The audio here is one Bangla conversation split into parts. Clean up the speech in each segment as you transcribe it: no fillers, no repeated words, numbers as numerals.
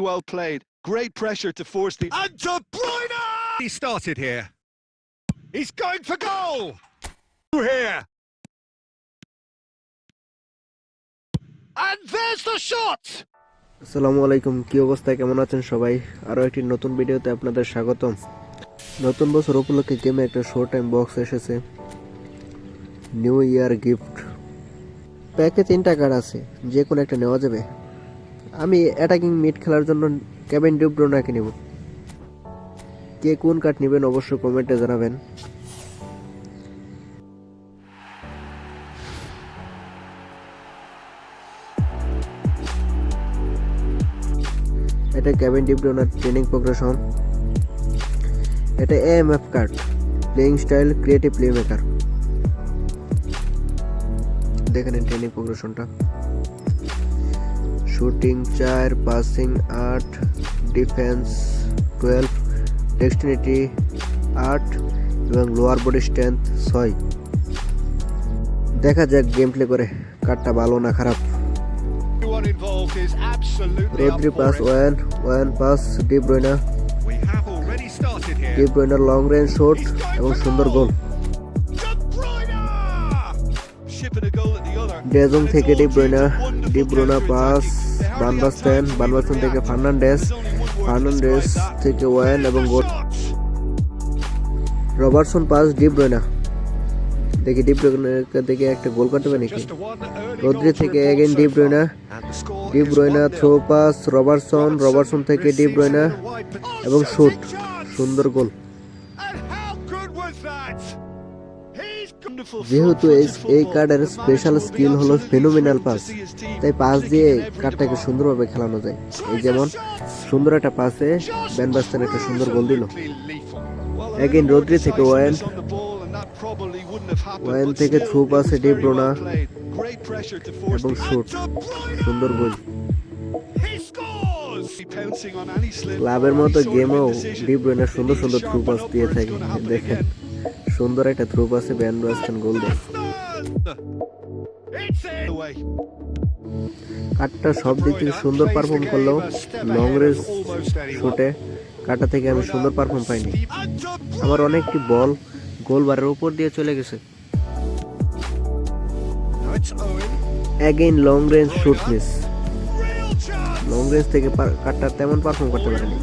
well played. Great pressure to force the... And De Bruyne! He started here. He's going for goal! Here. And there's the shot! আসসালামু আলাইকুম, কি অবস্থা, কেমন আছেন সবাই? আরও একটি নতুন ভিডিওতে আপনাদের স্বাগতম। নতুন বছর উপলক্ষে গেমে একটা শো টাইম বক্স এসেছে, নিউ ইয়ার গিফট। প্যাকে 3টা কার্ড আছে, যে কোনো একটা নেওয়া যাবে। আমি অ্যাটাকিং মিড খেলার জন্য কেভিন ডি ব্রুইনাকে নেব। কে কোন কার্ড নেবেন অবশ্যই কমেন্টে জানাবেন। এটা কেভিন ডি ব্রুইনার ট্রেনিং প্রোগ্রেশন। এটা AMF card, playing style creative playmaker. দেখেন ট্রেনিং প্রোগ্রেশনটা। শুটিং 4, পাসিং 8, ডিফেন্স 12, ডেক্সটিনিটি 8 এবং লোয়ার বডি স্ট্রেংথ 6। দেখা যাক গেম প্লে করে কার্ডটা ভালো না খারাপ। Rodri pass one pass De Bruyne. De ব্রুইনার লং রেঞ্জ শট এবং সুন্দর গোল। ডেজং থেকে De Bruyne pass Van Basten থেকে ফার্নান্ডেস থেকে ওয়ান এবং goal. Robertson pass De Bruyne. দেখি ডি ব্রুইনাকে দেখে একটা গোল করতে পারে নাকি। রদ্রি থেকে again De Bruyne through pass Robertson থেকে ডি ব্রুইনা এবং শুট, সুন্দর গোল। যেহেতু এই কার্ডের স্পেশাল স্কিল হলো ফেনোমেনাল পাস, তাই পাস দিয়ে কার্ডটাকে সুন্দরভাবে খেলানো যায়। এই যেমন সুন্দর একটা পাসে ভ্যান বাস্টেন একটা সুন্দর গোল দিল। এগেইন রদ্রি থেকে ওয়ান থেকে থ্রু পাসে ডি ব্রুইনা এবং শুট, সুন্দর গোল। ক্লাবের মতো গেমেও ডি ব্রুইনা সুন্দর থ্রু পাস দিয়ে থাকে। দেখেন সুন্দর একটা থ্রু পাসে ভ্যান বাস্টেন গোল দেয়। কার্ডটা সব দিক থেকে সুন্দর পারফর্ম করলেও লং রেঞ্জ শুটে কার্ডটা থেকে আমি সুন্দর পারফর্ম পাইনি। আমার অনেকটি বল গোল বারের উপর দিয়ে চলে গেছে। Again long range shoot miss. Long range থেকে কার্ডটা তেমন পারফর্ম করতে পারেনি।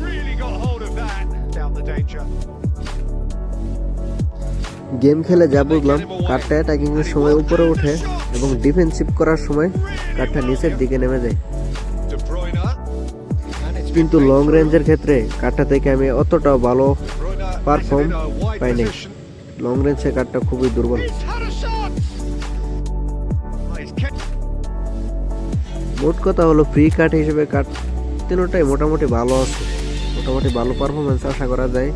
গেম খেলে যা বুঝলাম, কার্ডটা অ্যাটাকিং এর সময় উপরে ওঠে এবং ডিফেন্সিভ করার সময় কার্ডটা নিচের দিকে নেমে যায়। কিন্তু লং রেঞ্জের ক্ষেত্রে কার্ডটা থেকে আমি অতটাও ভালো পারফর্ম পাইনি। লং রেঞ্জে কার্ডটা খুবই দুর্বল। মোট কথা হলো ফ্রি কার্ড হিসেবে কার্ড তিনটাই মোটামুটি ভালো আছে, মোটামুটি ভালো পারফরমেন্স আশা করা যায়।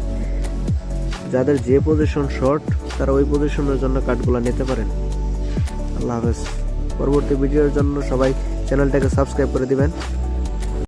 যাদের যে পজিশন শর্ট তারা ওই পজিশনের জন্য কার্ডগুলো নিতে পারেন। আল্লাহ হাফেজ। পরবর্তী ভিডিওর জন্য সবাই চ্যানেলটাকে সাবস্ক্রাইব করে দিবেন।